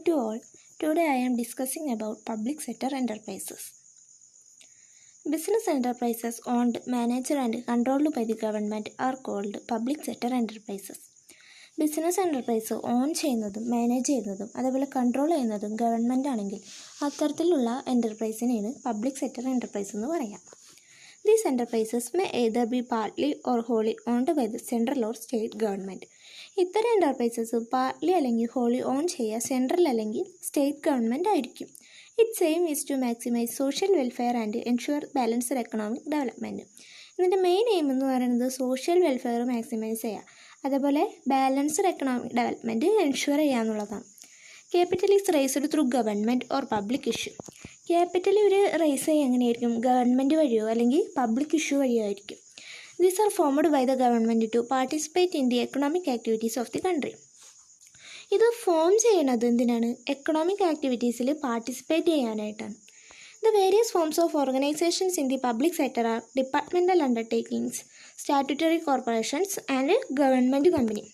morning to all. Today I am discussing about public sector enterprises. Business enterprises owned, managed and controlled by the government are called public sector enterprises. Business enterprise on ചെയ്യുന്നതും manage ചെയ്യുന്നതും അതേപോലെ control ചെയ്യുന്നതും government ആണെങ്കിൽ അത്തരത്തിലുള്ള എൻ്റർപ്രൈസിനെയാണ് public sector enterprise എന്ന് പറയാം. These enterprises may either be partly or wholly owned by the central or state government. ഇത്തരം enterprises partly അല്ലെങ്കിൽ ഹോളി ഓൺ ചെയ്യുക സെൻട്രൽ അല്ലെങ്കിൽ സ്റ്റേറ്റ് ഗവൺമെൻറ് ആയിരിക്കും. Its aim is to maximize social welfare and ensure balanced economic development. ഇതിൻ്റെ main aim എന്ന് പറയുന്നത് social welfare maximise ചെയ്യുക, അതേപോലെ ബാലൻസ്ഡ് എക്കണോമിക് ഡെവലപ്മെൻറ്റ് എൻഷുർ ചെയ്യുക എന്നുള്ളതാണ്. Capital is raised through government or public issue. Capital ഒരു raise ചെയ്യുക എങ്ങനെയായിരിക്കും? ഗവൺമെൻറ് വഴിയോ അല്ലെങ്കിൽ പബ്ലിക് ഇഷ്യൂ വഴിയോ ആയിരിക്കും. These are formed by the government to participate in the economic activities of the country. ഇത് ഫോം ചെയ്യണത് എന്തിനാണ്? എക്കണോമിക് ആക്ടിവിറ്റീസിൽ പാർട്ടിസിപ്പേറ്റ് ചെയ്യാനായിട്ടാണ്. The various forms of organizations in the public sector are departmental undertakings, statutory corporations and government company.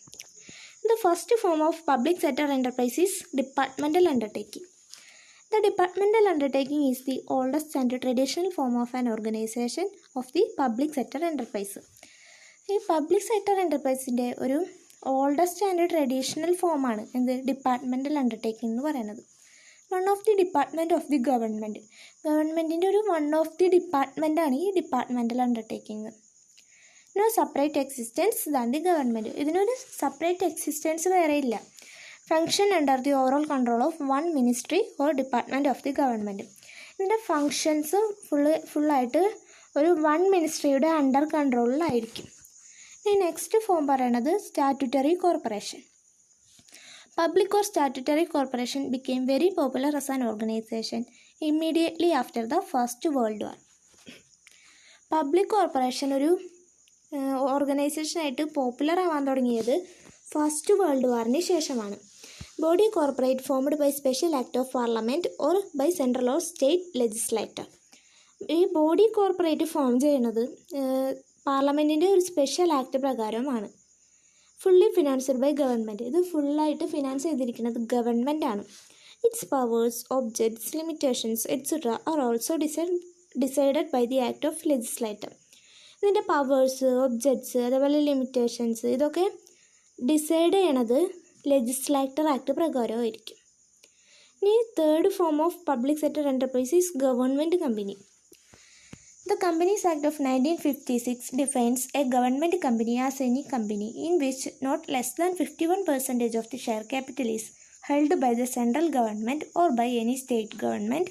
The first form of public sector enterprise is departmental undertaking. The departmental undertaking is the oldest and traditional form of an organization of the public sector enterprise. ഈ public sector എൻ്റർപ്രൈസിൻ്റെ ഒരു oldest and traditional ഫോമാണ് എന്ത്? Departmental undertaking എന്ന് പറയുന്നത്. One of the department of the government. ഗവൺമെൻറ്റിൻ്റെ ഒരു one of the ഡിപ്പാർട്ട്മെൻറ്റാണ് ഈ departmental undertaking. No separate existence than the government. ഇതിനൊരു സെപ്പറേറ്റ് എക്സിസ്റ്റൻസ് വേറെ ഇല്ല. Function under the overall control of one ministry or department of the government. ഇതിൻ്റെ functions ഫുള്ളായിട്ട് ഒരു വൺ മിനിസ്ട്രിയുടെ അണ്ടർ കൺട്രോളിലായിരിക്കും. ഈ നെക്സ്റ്റ് ഫോം പറയണത് statutory corporation. Public or statutory corporation became very popular as an organization immediately after the first world war. Public corporation ഒരു ഓർഗനൈസേഷനായിട്ട് popular ആവാൻ തുടങ്ങിയത് ഫസ്റ്റ് വേൾഡ് വാറിന് ശേഷമാണ്. Body corporate formed by special act of parliament or by central or state legislator. ഈ body corporate form ചെയ്യുന്നത് പാർലമെൻറ്റിൻ്റെ ഒരു സ്പെഷ്യൽ ആക്ട് പ്രകാരമാണ്. Fully financed by government. ഇത് ഫുള്ളായിട്ട് ഫിനാൻസ് ചെയ്തിരിക്കുന്നത് ഗവൺമെൻറ്റാണ്. Its powers, objects, limitations etcetera are also decided by the act of legislator. ഇതിൻ്റെ പവേഴ്സ്, ഒബ്ജക്ട്സ്, അതേപോലെ ലിമിറ്റേഷൻസ് ഇതൊക്കെ ഡിസൈഡ് ചെയ്യണത് ലെജിസ്ലേറ്റർ ആക്ട് പ്രകാരമായിരിക്കും. ഇനി third form of public sector enterprise is government company. The Companies Act of 1956 defines a government company as any company in which not less than 51% of the share capital is held by the central government or by any state government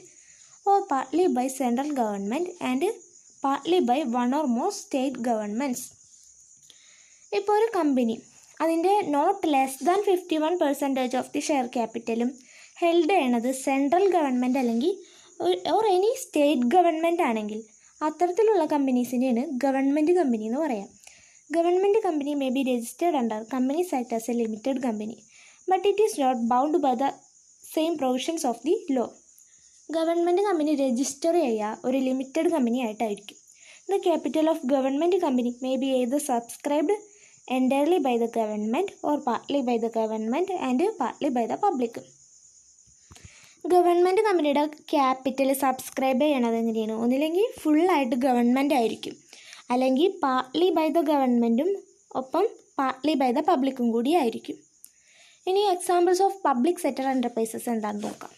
or partly by central government and partly by one or more state governments. ഇപ്പോൾ ഒരു company അതിൻ്റെ not less than 51% of the share ക്യാപിറ്റലും held ചെയ്യണത് central government അല്ലെങ്കിൽ or any state government ആണെങ്കിൽ അത്തരത്തിലുള്ള കമ്പനീസിനെയാണ് government company എന്ന് പറയാം. Government company may be registered under companies act as a limited company but it is not bound by the same provisions of the law. Government company register ചെയ്യുക ഒരു limited company ആയിട്ടായിരിക്കും. The capital of government company may be either subscribed entirely by the government or partly by the government and partly by the public. Government കമ്പനിയുടെ capital subscribe ചെയ്യണത് എങ്ങനെയാണ്? ഒന്നില്ലെങ്കിൽ ഫുള്ളായിട്ട് government ആയിരിക്കും, അല്ലെങ്കിൽ പാർട്ട്ലി ബൈ ദ ഗവൺമെൻറ്റും ഒപ്പം പാർട്ട്ലി ബൈ ദ പബ്ലിക്കും കൂടി ആയിരിക്കും. ഇനി examples of public sector enterprises എന്താണെന്ന് നോക്കാം.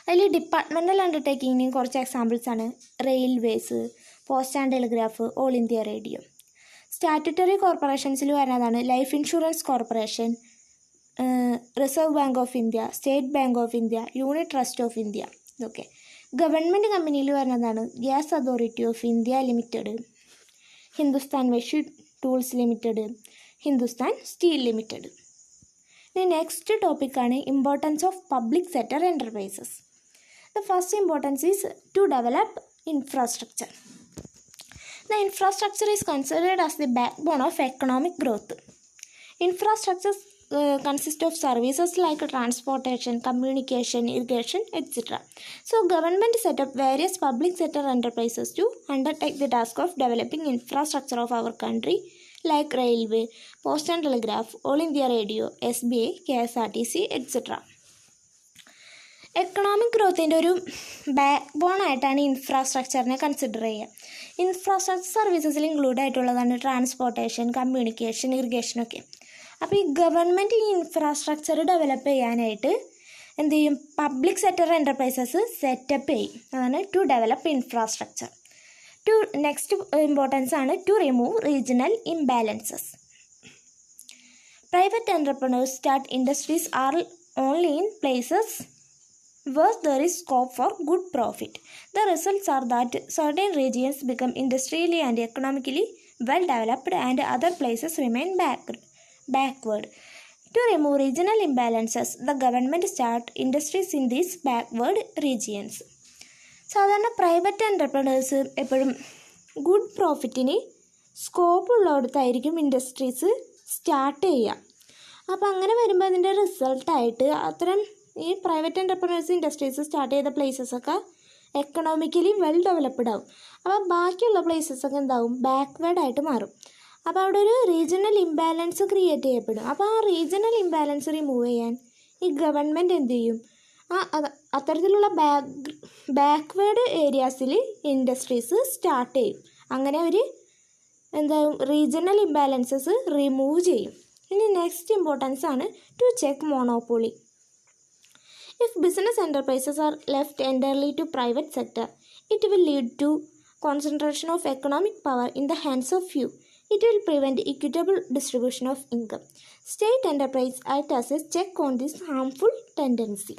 അതിൽ ഡിപ്പാർട്ട്മെൻറ്റൽ അണ്ടർടേക്കിങ്ങിന് കുറച്ച് എക്സാമ്പിൾസാണ് railways, post and telegraph, All India Radio. Statutory കോർപ്പറേഷൻസിൽ വരുന്നതാണ് Life Insurance Corporation, Reserve Bank of India, State Bank of India, Unit Trust of India. ഇതൊക്കെ ഗവൺമെൻറ് കമ്പനിയിൽ വരുന്നതാണ് Gas Authority of India Limited, Hindustan Machine Tools Limited, Hindustan Steel Limited. ഇനി next ടോപ്പിക്കാണ് importance of public sector enterprises. The first importance is to develop infrastructure. The infrastructure is considered as the backbone of economic growth. Infrastructures consist of services like transportation, communication, irrigation, etc. So, government set up various public sector enterprises to undertake the task of developing infrastructure of our country like railway, post and telegraph, all India radio, SBI, KSRTC, etc. Economic ഗ്രോത്തിൻ്റെ ഒരു backbone ആയിട്ടാണ് ഇൻഫ്രാസ്ട്രക്ചറിനെ consider ചെയ്യുക. Infrastructure സർവീസസിൽ include ആയിട്ടുള്ളതാണ് transportation, communication, ഇറിഗേഷനൊക്കെ. അപ്പോൾ ഈ ഗവൺമെൻറ് ഈ ഇൻഫ്രാസ്ട്രക്ചർ ഡെവലപ്പ് ചെയ്യാനായിട്ട് എന്ത് ചെയ്യും? പബ്ലിക് സെക്ടർ എൻ്റർപ്രൈസസ് സെറ്റപ്പ് ചെയ്യും. അതാണ് to develop infrastructure. Next importance ആണ് to remove regional imbalances. Private entrepreneurs start industries are only in places where there is scope for good profit. The results are that certain regions become industrially and economically well developed and other places remain backward. To remove regional imbalances, the government start industries in these backward regions. സാധാരണ private entrepreneurs എപ്പോഴും good പ്രോഫിറ്റിന് scope ഉള്ളിടത്തായിരിക്കും industries start ചെയ്യുക. അപ്പോൾ അങ്ങനെ വരുമ്പോൾ അതിൻ്റെ റിസൾട്ടായിട്ട് അത്തരം ഈ private entrepreneurs industries start ചെയ്ത പ്ലേസസൊക്കെ എക്കണോമിക്കലി വെൽ ഡെവലപ്ഡ് ആവും. അപ്പോൾ ബാക്കിയുള്ള പ്ലേസസൊക്കെ എന്താവും? ബാക്ക്വേർഡായിട്ട് മാറും. അപ്പോൾ അവിടെ ഒരു റീജിയണൽ ഇംബാലൻസ് ക്രിയേറ്റ് ചെയ്യപ്പെടും. അപ്പോൾ ആ റീജിയണൽ ഇംബാലൻസ് റിമൂവ് ചെയ്യാൻ ഈ ഗവൺമെൻറ് എന്ത് ചെയ്യും? അത്തരത്തിലുള്ള ബാക്ക്വേർഡ് ഏരിയാസിൽ ഇൻഡസ്ട്രീസ് സ്റ്റാർട്ട് ചെയ്യും. അങ്ങനെ അവർ എന്താവും? റീജിയണൽ ഇംബാലൻസസ് റിമൂവ് ചെയ്യും. ഇനി നെക്സ്റ്റ് ഇമ്പോർട്ടൻസ് ആണ് to check monopoly. If business enterprises are left entirely to private sector, it will lead to concentration of economic power in the hands of few. It will prevent equitable distribution of income. State enterprise act as a check on this harmful tendency.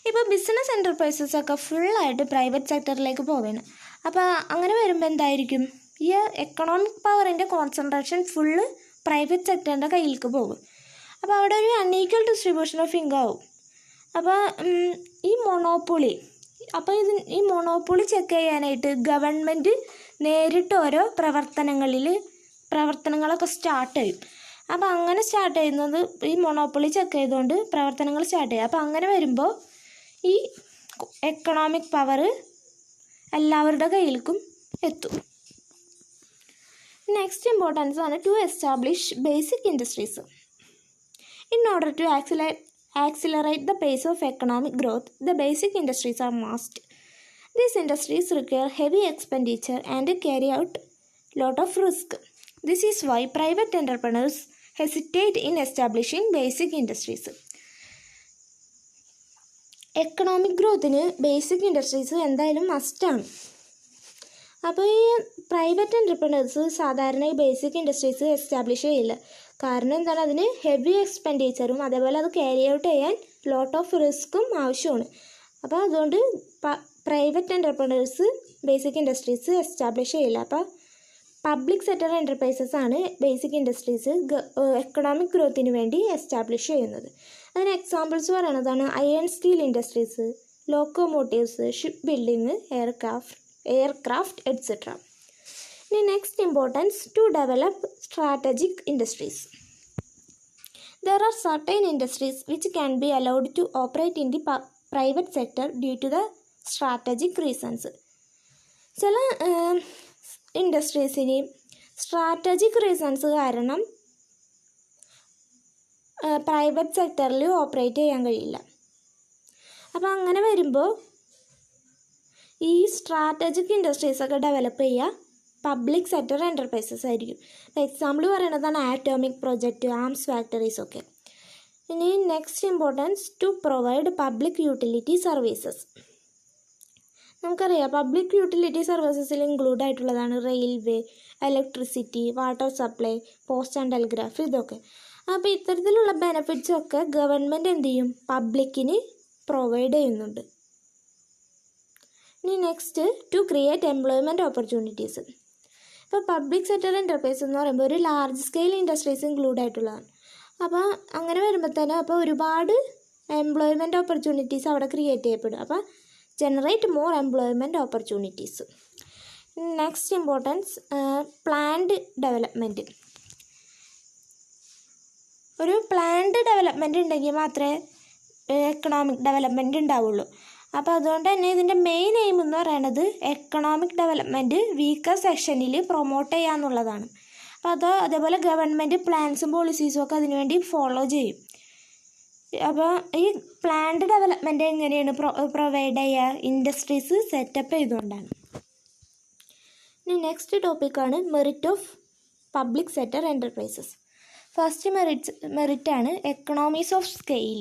ഇപ്പോൾ business enterprises ഒക്കെ ഫുള്ളായിട്ട് private സെക്ടറിലേക്ക് പോവുകയാണ്. അപ്പോൾ അങ്ങനെ വരുമ്പോൾ എന്തായിരിക്കും? ഈ economic പവറിൻ്റെ concentration full private സെക്ടറിൻ്റെ കയ്യിലേക്ക് പോകും. അപ്പോൾ അവിടെ ഒരു അൺഈക്വൽ ഡിസ്ട്രിബ്യൂഷൻ ഓഫ് ഇൻകം ആവും. അപ്പോൾ ഈ മൊണോപ്പൊളി ചെക്ക് ചെയ്യാനായിട്ട് ഗവൺമെൻറ് നേരിട്ട് ഓരോ പ്രവർത്തനങ്ങളൊക്കെ സ്റ്റാർട്ട് ചെയ്യും. അപ്പോൾ അങ്ങനെ സ്റ്റാർട്ട് ചെയ്യുന്നത് ഈ മൊണോപ്പൊളി ചെക്ക് ചെയ്തുകൊണ്ട് പ്രവർത്തനങ്ങൾ സ്റ്റാർട്ട് ചെയ്യും. അപ്പോൾ അങ്ങനെ വരുമ്പോൾ ഈ എക്കണോമിക് പവർ എല്ലാവരുടെ കയ്യിലേക്കും എത്തും. നെക്സ്റ്റ് ഇമ്പോർട്ടൻസ് ആണ് to establish basic industries. In order to accelerate the pace of economic growth, the basic industries are must. These industries require heavy expenditure and carry out lot of risk. This is why private entrepreneurs hesitate in establishing basic industries. Economic ഗ്രോത്തിന് basic industries എന്തായാലും മസ്റ്റാണ്. അപ്പോൾ ഈ private entrepreneurs സാധാരണ ഈ basic industries establish ചെയ്യില്ല. കാരണം എന്താണ്? അതിന് ഹെവി എക്സ്പെൻഡിച്ചറും അതേപോലെ അത് ക്യാരി ഔട്ട് ചെയ്യാൻ ലോട്ട് ഓഫ് റിസ്ക്കും ആവശ്യമാണ്. അപ്പോൾ അതുകൊണ്ട് private entrepreneurs basic industries establish ചെയ്യില്ല. അപ്പോൾ പബ്ലിക് സെക്ടർ എൻ്റർപ്രൈസസ് ആണ് ബേസിക് ഇൻഡസ്ട്രീസ് എക്കണോമിക് ഗ്രോത്തിന് വേണ്ടി എസ്റ്റാബ്ലിഷ് ചെയ്യുന്നത്. അതിന് എക്സാമ്പിൾസ് പറയുന്നതാണ് iron steel industries, locomotives, ship building, aircraft etcetera. ഇനി next importance to develop strategic industries. There are certain industries which can be allowed to operate in the private sector due to the strategic reasons. ചില ഇൻഡസ്ട്രീസിന് strategic reasons കാരണം private സെക്ടറിൽ operate ചെയ്യാൻ കഴിയില്ല. അപ്പോൾ അങ്ങനെ വരുമ്പോൾ ഈ സ്ട്രാറ്റജിക് ഇൻഡസ്ട്രീസൊക്കെ ഡെവലപ്പ് ചെയ്യുക പബ്ലിക് സെക്ടർ എൻ്റർപ്രൈസസ് ആയിരിക്കും. ഇപ്പോൾ എക്സാമ്പിൾ പറയുന്നതാണ് ആറ്റോമിക് പ്രൊജക്റ്റ്, ആംസ് ഫാക്ടറീസൊക്കെ. ഇനി next importance to provide public utility services. നമുക്കറിയാം പബ്ലിക് യൂട്ടിലിറ്റി സർവീസസിൽ ഇൻക്ലൂഡ് ആയിട്ടുള്ളതാണ് railway, electricity, water supply, post and telegraph, ഇതൊക്കെ. അപ്പോൾ ഇത്തരത്തിലുള്ള ബെനിഫിറ്റ്സൊക്കെ ഗവൺമെൻറ് എന്ത് ചെയ്യും? പബ്ലിക്കിന് പ്രൊവൈഡ് ചെയ്യുന്നുണ്ട്. ഇനി next to create employment opportunities. ഇപ്പോൾ പബ്ലിക് സെക്ടർ എൻ്റർപ്രൈസ് എന്ന് പറയുമ്പോൾ ഒരു ലാർജ് സ്കെയിൽ ഇൻഡസ്ട്രീസ് ഇൻക്ലൂഡ് ആയിട്ടുള്ളതാണ്. അപ്പോൾ അങ്ങനെ വരുമ്പോൾ തന്നെ അപ്പോൾ ഒരുപാട് എംപ്ലോയ്മെൻറ്റ് ഓപ്പർച്യൂണിറ്റീസ് അവിടെ ക്രിയേറ്റ് ചെയ്യപ്പെടും. അപ്പോൾ generate more employment opportunities. Next importance planned development. ഒരു പ്ലാൻഡ് ഡെവലപ്മെൻറ്റ് ഉണ്ടെങ്കിൽ മാത്രമേ എക്കണോമിക് ഡെവലപ്മെൻറ്റ് ഉണ്ടാവുള്ളൂ. അപ്പോൾ അതുകൊണ്ട് തന്നെ ഇതിൻ്റെ മെയിൻ എയിം എന്ന് പറയുന്നത് എക്കണോമിക് ഡെവലപ്മെൻറ്റ് വീക്കർ സെക്ഷനിൽ പ്രൊമോട്ട് ചെയ്യുക എന്നുള്ളതാണ്. അപ്പോൾ അതേപോലെ ഗവൺമെൻറ് പ്ലാൻസും പോളിസീസും ഒക്കെ അതിനുവേണ്ടി ഫോളോ ചെയ്യും. അപ്പോൾ ഈ പ്ലാൻഡ് ഡെവലപ്മെൻറ്റ് എങ്ങനെയാണ് പ്രൊവൈഡ് ചെയ്യുക? ഇൻഡസ്ട്രീസ് സെറ്റപ്പ് ചെയ്തുകൊണ്ടാണ്. ഇനി നെക്സ്റ്റ് ടോപ്പിക്കാണ് merit of public sector enterprises. First മെറിറ്റാണ് economies of scale.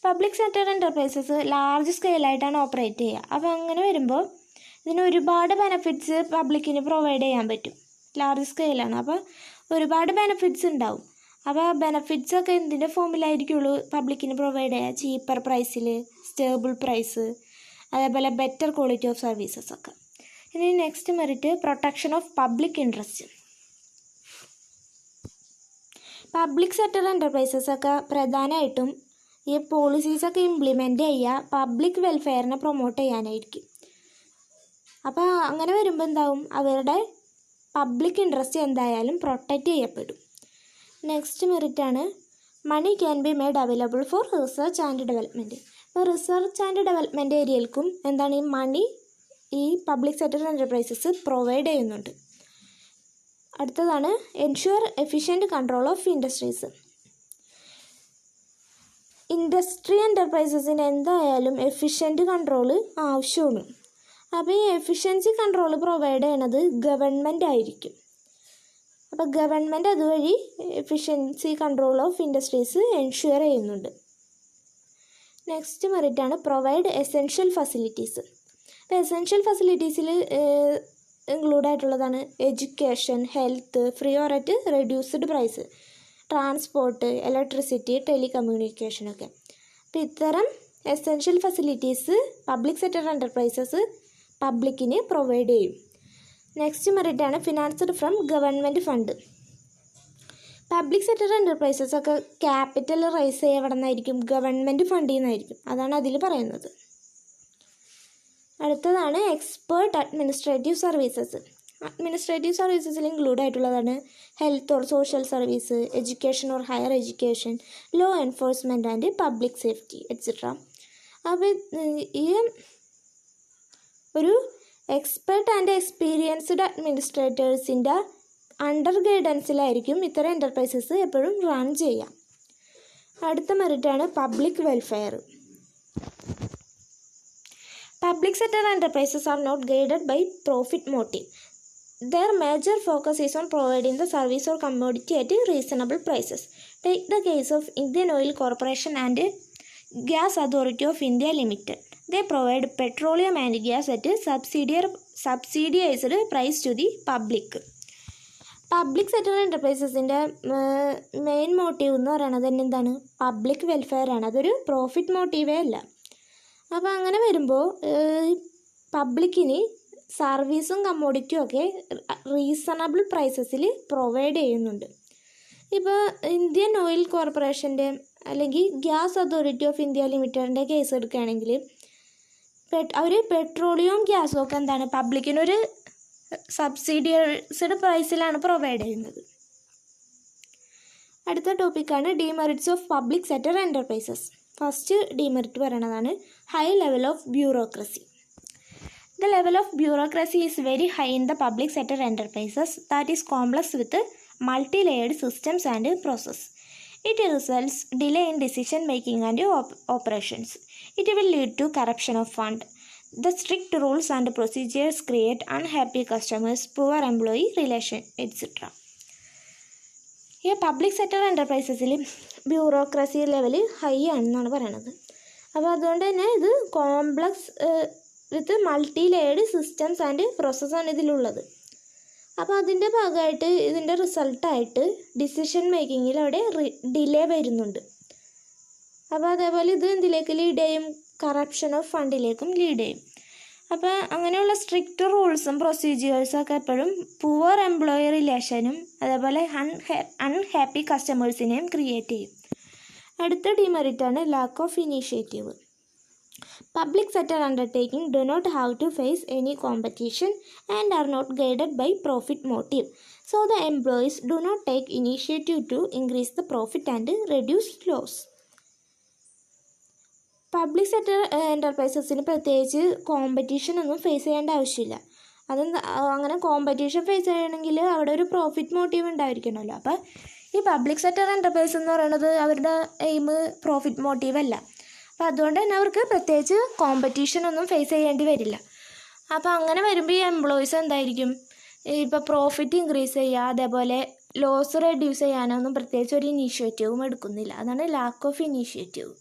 Public sector enterprises large സ്കെയിലായിട്ടാണ് ഓപ്പറേറ്റ് ചെയ്യുക. അപ്പോൾ അങ്ങനെ വരുമ്പോൾ ഇതിന് ഒരുപാട് ബെനഫിറ്റ്സ് പബ്ലിക്കിന് പ്രൊവൈഡ് ചെയ്യാൻ പറ്റും. ലാർജ് സ്കെയിലാണ്, അപ്പോൾ ഒരുപാട് ബെനഫിറ്റ്സ് ഉണ്ടാവും. അപ്പോൾ ആ ബെനഫിറ്റ്സൊക്കെ എന്തിൻ്റെ ഫോമിലായിരിക്കുള്ളൂ പബ്ലിക്കിന് പ്രൊവൈഡ് ചെയ്യുക? ചീപ്പർ പ്രൈസിൽ, സ്റ്റേബിൾ പ്രൈസ്, അതേപോലെ ബെറ്റർ ക്വാളിറ്റി ഓഫ് സർവീസസ് ഒക്കെ. ഇനി next merit protection of public interest. Public sector enterprises ഒക്കെ പ്രധാനമായിട്ടും ഈ പോളിസീസൊക്കെ ഇംപ്ലിമെൻ്റ് ചെയ്യുക പബ്ലിക് വെൽഫെയറിനെ പ്രൊമോട്ട് ചെയ്യാനായിരിക്കും. അപ്പോൾ അങ്ങനെ വരുമ്പോൾ എന്താവും? അവരുടെ പബ്ലിക് ഇൻട്രസ്റ്റ് എന്തായാലും പ്രൊട്ടക്റ്റ് ചെയ്യപ്പെടും. നെക്സ്റ്റ് മെറിറ്റാണ് money can be made available for research and development. അപ്പോൾ റിസർച്ച് ആൻഡ് ഡെവലപ്മെൻറ്റ് ഏരിയയിൽക്കും എന്താണ് ഈ മണി ഈ പബ്ലിക് സെക്ടർ എൻ്റർപ്രൈസസ് പ്രൊവൈഡ് ചെയ്യുന്നുണ്ട്. അടുത്തതാണ് ensure efficient control of industries. Industry എൻ്റർപ്രൈസസിന് എന്തായാലും എഫിഷ്യൻറ്റ് കൺട്രോൾ ആവശ്യമാണ്. അപ്പോൾ ഈ എഫിഷ്യൻസി കൺട്രോൾ പ്രൊവൈഡ് ചെയ്യണത് ഗവൺമെൻറ് ആയിരിക്കും. അപ്പോൾ ഗവൺമെൻറ് അതുവഴി efficiency control of industries ensure ചെയ്യുന്നുണ്ട്. നെക്സ്റ്റ് മെറിറ്റാണ് പ്രൊവൈഡ് എസെൻഷ്യൽ ഫെസിലിറ്റീസ്. അപ്പോൾ എസെൻഷ്യൽ ഫെസിലിറ്റീസിൽ ഇൻക്ലൂഡ് ആയിട്ടുള്ളതാണ് education, health, free or at reduced price, transport, electricity, ടെലികമ്മ്യൂണിക്കേഷനൊക്കെ. അപ്പോൾ ഇത്തരം essential facilities public sector enterprises പബ്ലിക്കിന് പ്രൊവൈഡ് ചെയ്യും. നെക്സ്റ്റ് മെറിറ്റാണ് financed from government fund. Public sector enterprises ഒക്കെ ക്യാപിറ്റൽ റൈസ് ചെയ്യുക എവിടെ നിന്നായിരിക്കും? ഗവൺമെൻറ് ഫണ്ടിൽ നിന്നായിരിക്കും. അതാണ് അതിൽ പറയുന്നത്. അടുത്തതാണ് എക്സ്പേർട്ട് അഡ്മിനിസ്ട്രേറ്റീവ് സർവീസസ്. അഡ്മിനിസ്ട്രേറ്റീവ് സർവീസസിൽ ഇൻക്ലൂഡ് ആയിട്ടുള്ളതാണ് health or social service, education or higher education, law enforcement and public safety etcetera. അപ്പോൾ ഈ ഒരു എക്സ്പെർട്ട് ആൻഡ് എക്സ്പീരിയൻസ്ഡ് അഡ്മിനിസ്ട്രേറ്റേഴ്സിൻ്റെ അണ്ടർ ഗൈഡൻസിലായിരിക്കും ഇത്തരം എൻ്റർപ്രൈസസ് എപ്പോഴും റൺ ചെയ്യാം. അടുത്ത മെറിറ്റാണ് public welfare. Public sector enterprises are not guided by profit motive. Their major focus is on providing the service or commodity at reasonable prices. Take the case of Indian Oil Corporation and Gas Authority of India Limited. They provide petroleum and gas at a subsidized price to the public. Public sector എൻ്റർപ്രൈസസിൻ്റെ main motive എന്ന് പറയുന്നത് തന്നെ എന്താണ്? Public welfare ആണ്. അതൊരു profit മോട്ടീവേ അല്ല. അപ്പോൾ അങ്ങനെ വരുമ്പോൾ പബ്ലിക്കിന് സർവീസും കമ്മോഡിറ്റിയും ഒക്കെ റീസണബിൾ പ്രൈസസിൽ പ്രൊവൈഡ് ചെയ്യുന്നുണ്ട്. ഇപ്പോൾ ഇന്ത്യൻ ഓയിൽ കോർപ്പറേഷൻ്റെ അല്ലെങ്കിൽ ഗ്യാസ് അതോറിറ്റി ഓഫ് ഇന്ത്യ ലിമിറ്റഡിൻ്റെ കേസ് എടുക്കുകയാണെങ്കിൽ അവർ പെട്രോളിയവും ഗ്യാസും ഒക്കെ എന്താണ് പബ്ലിക്കിനൊരു സബ്സിഡിയൈസ്ഡ് പ്രൈസിലാണ് പ്രൊവൈഡ് ചെയ്യുന്നത്. അടുത്ത ടോപ്പിക്കാണ് demerits of public sector enterprises. First demerit പറയുന്നതാണ് high level of bureaucracy. The level of bureaucracy is very high in the public sector enterprises that is complex with multi layered systems and process. It results delay in decision making and operations. It will lead to corruption of fund. The strict rules and procedures create unhappy customers, poor employee relation, etc. ഈ public sector എൻ്റർപ്രൈസസിൽ bureaucracy level high ആണെന്നാണ് പറയണത്. അപ്പോൾ അതുകൊണ്ട് തന്നെ ഇത് complex with multi layered systems and പ്രോസസ്സാണ് ഇതിലുള്ളത്. അപ്പോൾ അതിൻ്റെ ഭാഗമായിട്ട് ഇതിൻ്റെ റിസൾട്ടായിട്ട് ഡിസിഷൻ മേക്കിങ്ങിൽ അവിടെ ഡിലേ വരുന്നുണ്ട്. അപ്പോൾ അതേപോലെ ഇത് എന്തിലേക്ക് ലീഡ് ചെയ്യും? കറപ്ഷൻ ഓഫ് ഫണ്ടിലേക്കും ലീഡ് ചെയ്യും. അപ്പോൾ അങ്ങനെയുള്ള സ്ട്രിക്റ്റ് റൂൾസും പ്രൊസീജിയേഴ്സും ഒക്കെ എപ്പോഴും പുവർ എംപ്ലോയി റിലേഷനും അതേപോലെ അൺഹാപ്പി കസ്റ്റമേഴ്സിനെയും ക്രിയേറ്റ് ചെയ്യും. അടുത്ത ഡിമെറിറ്റാണ് lack of initiative. Public sector undertaking do not have to face any competition and are not guided by profit motive. So the employees do not take initiative to increase the profit and reduce loss. Public sector എൻ്റർപ്രൈസസിന് പ്രത്യേകിച്ച് കോമ്പറ്റീഷനൊന്നും face ചെയ്യേണ്ട ആവശ്യമില്ല. അങ്ങനെ competition face ചെയ്യണമെങ്കിൽ അവിടെ ഒരു profit motive ഉണ്ടായിരിക്കണമല്ലോ. അപ്പോൾ ഈ പബ്ലിക് സെക്ടർ എൻ്റർപ്രൈസ് എന്ന് പറയുന്നത് അവരുടെ എയിം പ്രോഫിറ്റ് മോട്ടീവ് അല്ല. അപ്പോൾ അതുകൊണ്ട് തന്നെ അവർക്ക് പ്രത്യേകിച്ച് കോമ്പറ്റീഷനൊന്നും ഫേസ് ചെയ്യേണ്ടി വരില്ല. അപ്പോൾ അങ്ങനെ വരുമ്പോൾ ഈ എംപ്ലോയീസ് എന്തായിരിക്കും, ഇപ്പോൾ പ്രോഫിറ്റ് ഇൻക്രീസ് ചെയ്യുക, അതേപോലെ ലോസ് റെഡ്യൂസ് ചെയ്യാനൊന്നും പ്രത്യേകിച്ച് ഒരു ഇനീഷ്യേറ്റീവും എടുക്കുന്നില്ല. അതാണ് ലാക്ക് ഓഫ് ഇനീഷ്യേറ്റീവ്.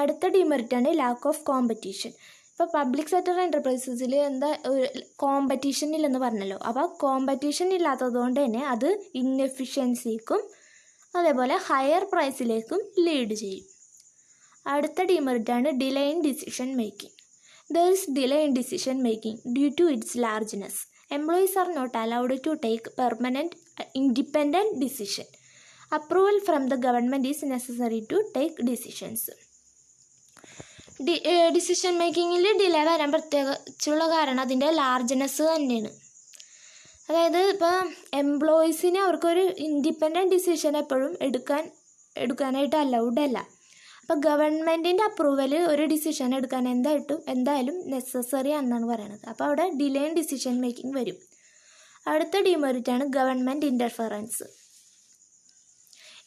അടുത്ത ഡിമെറിറ്റാണ് ലാക്ക് ഓഫ് കോമ്പറ്റീഷൻ. ഇപ്പോൾ പബ്ലിക് സെക്ടർ എൻ്റർപ്രൈസസിൽ എന്താ കോമ്പറ്റീഷൻ ഇല്ലെന്ന് പറഞ്ഞല്ലോ. അപ്പോൾ കോമ്പറ്റീഷൻ ഇല്ലാത്തത് കൊണ്ട് തന്നെ അത് ഇൻഎഫിഷ്യൻസിക്കും അതേപോലെ ഹയർ പ്രൈസിലേക്കും ലീഡ് ചെയ്യും. അടുത്ത ഡിമെറിറ്റാണ് delay in decision making. There is delay in decision making due to its largeness. Employees are not allowed to take permanent independent decision. Approval from the government is necessary to take decisions. Decision മേക്കിങ്ങിൽ delay വരാൻ പ്രത്യേകിച്ചുള്ള കാരണം അതിൻ്റെ ലാർജ്നെസ് തന്നെയാണ്. അതായത് ഇപ്പോൾ എംപ്ലോയീസിന് അവർക്കൊരു independent decision എപ്പോഴും എടുക്കാനായിട്ട് അലൗഡ് അല്ല. അപ്പോൾ ഗവൺമെൻറ്റിൻ്റെ അപ്രൂവൽ ഒരു ഡിസിഷൻ എടുക്കാൻ എന്തായാലും നെസസറി ആണെന്നാണ് പറയുന്നത്. അപ്പോൾ അവിടെ ഡിലേ ഇൻ ഡിസിഷൻ മേക്കിംഗ് വരും. അടുത്ത ഡിമെറിറ്റാണ് government interference.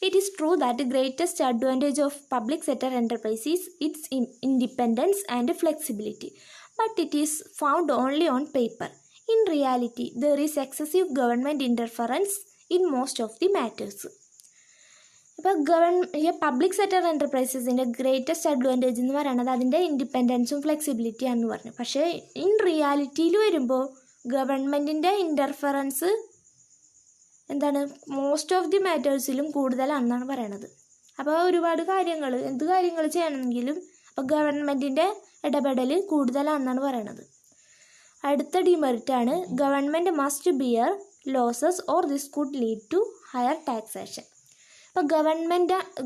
It is true that greatest advantage of public sector enterprise is its independence and flexibility, but it is found only on paper. In reality there is excessive government interference in most of the matters. ഇപ്പോൾ ഈ public sector എൻ്റർപ്രൈസസിൻ്റെ greatest advantage എന്ന് പറയുന്നത് അതിൻ്റെ ഇൻഡിപെൻഡൻസും ഫ്ലെക്സിബിലിറ്റിയാണെന്ന് പറഞ്ഞു. പക്ഷേ in റിയാലിറ്റിയിൽ വരുമ്പോൾ ഗവൺമെൻറ്റിൻ്റെ ഇൻ്റർഫറൻസ് എന്താണ് മോസ്റ്റ് ഓഫ് ദി മാറ്റേഴ്സിലും കൂടുതലാണെന്നാണ് പറയണത്. അപ്പോൾ ഒരുപാട് എന്ത് കാര്യങ്ങൾ ചെയ്യണമെങ്കിലും അപ്പോൾ ഗവൺമെൻറ്റിൻ്റെ ഇടപെടൽ കൂടുതലാണെന്നാണ് പറയണത്. അടുത്ത ഡിമെറിറ്റാണ് government must bear losses or this could lead to higher taxation. അപ്പോൾ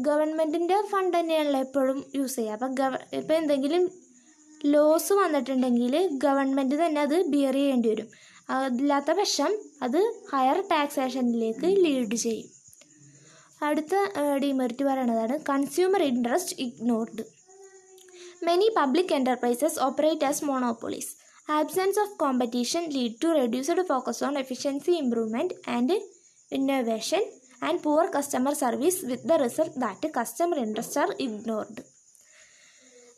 ഗവൺമെൻറ്റിൻ്റെ ഫണ്ട് തന്നെയാണല്ലോ എപ്പോഴും യൂസ് ചെയ്യുക. അപ്പോൾ ഇപ്പോൾ എന്തെങ്കിലും ലോസ് വന്നിട്ടുണ്ടെങ്കിൽ ഗവൺമെൻറ് തന്നെ അത് ബിയർ ചെയ്യേണ്ടി വരും. അതില്ലാത്ത പക്ഷം അത് ഹയർ ടാക്സേഷനിലേക്ക് ലീഡ് ചെയ്യും. അടുത്ത ഡിമെറിറ്റ് പറയുന്നതാണ് consumer interest ignored. Many public enterprises operate as monopolies. Absence of competition lead to reduced focus on efficiency improvement and innovation and poor customer service with the result that customer interests are ignored.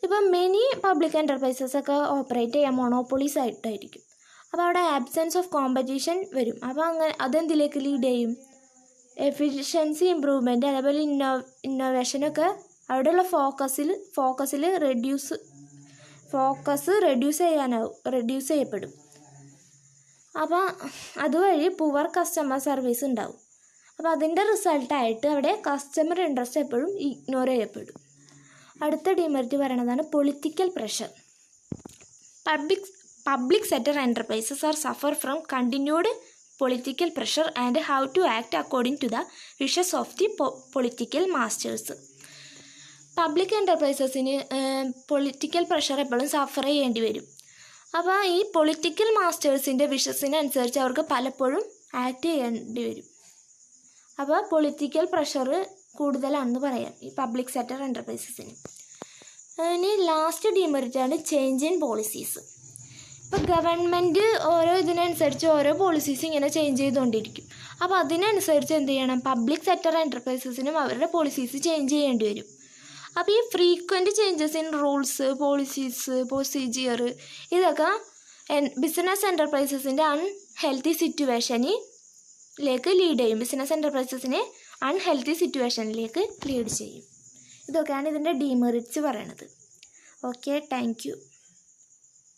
ഇപ്പോൾ many public enterprises ഒക്കെ operate ചെയ്യാൻ മോണോപ്പൊളീസ് ആയിട്ടായിരിക്കും. അപ്പോൾ അവിടെ absence of competition വരും. അപ്പോൾ അങ്ങനെ അതെന്തിലേക്ക് lead ചെയ്യും, എഫിഷ്യൻസി ഇമ്പ്രൂവ്മെൻറ്റ് അതേപോലെ ഇന്നോവേഷനൊക്കെ അവിടെയുള്ള ഫോക്കസ് റെഡ്യൂസ് ചെയ്യപ്പെടും. അപ്പോൾ അതുവഴി പുവർ കസ്റ്റമർ സർവീസ് ഉണ്ടാവും. അപ്പോൾ അതിൻ്റെ റിസൾട്ടായിട്ട് അവിടെ കസ്റ്റമർ ഇൻട്രസ്റ്റ് എപ്പോഴും ഇഗ്നോർ ചെയ്യപ്പെടും. അടുത്ത ഡിമെറിറ്റ് പറയുന്നതാണ് political pressure. Public sector enterprises are suffer from continued political pressure and how to act according to the wishes of the political masters. Public എൻ്റർപ്രൈസസിന് political pressure എപ്പോഴും സഫർ ചെയ്യേണ്ടി വരും. അപ്പോൾ ഈ പൊളിറ്റിക്കൽ മാസ്റ്റേഴ്സിൻ്റെ വിഷസിനനുസരിച്ച് അവർക്ക് പലപ്പോഴും ആക്ട് ചെയ്യേണ്ടി വരും. അപ്പോൾ പൊളിറ്റിക്കൽ പ്രഷർ കൂടുതലാണെന്ന് പറയാം ഈ പബ്ലിക് സെക്ടർ എൻ്റർപ്രൈസസിന്. ഇനി ലാസ്റ്റ് ഡിമെറിറ്റാണ് ചേഞ്ച് ഇൻ പോളിസീസ്. ഇപ്പോൾ ഗവൺമെൻറ് ഓരോ ഇതിനനുസരിച്ച് ഓരോ പോളിസീസ് ഇങ്ങനെ ചേഞ്ച് ചെയ്തുകൊണ്ടിരിക്കും. അപ്പോൾ അതിനനുസരിച്ച് എന്ത് ചെയ്യണം, പബ്ലിക് സെക്ടർ എൻ്റർപ്രൈസസിനും അവരുടെ പോളിസീസ് ചേഞ്ച് ചെയ്യേണ്ടി വരും. അപ്പോൾ ഈ frequent changes in rules, policies, procedure ഇതൊക്കെ ബിസിനസ് എൻ്റർപ്രൈസസിൻ്റെ അൺഹെൽത്തി സിറ്റുവേഷനിലേക്ക് ലീഡ് ചെയ്യും. ബിസിനസ് എൻ്റർപ്രൈസസിനെ അൺഹെൽത്തി സിറ്റുവേഷനിലേക്ക് ലീഡ് ചെയ്യും. ഇതൊക്കെയാണ് ഇതിൻ്റെ ഡിമെറിറ്റ്സ് പറയണത്. Okay, thank you.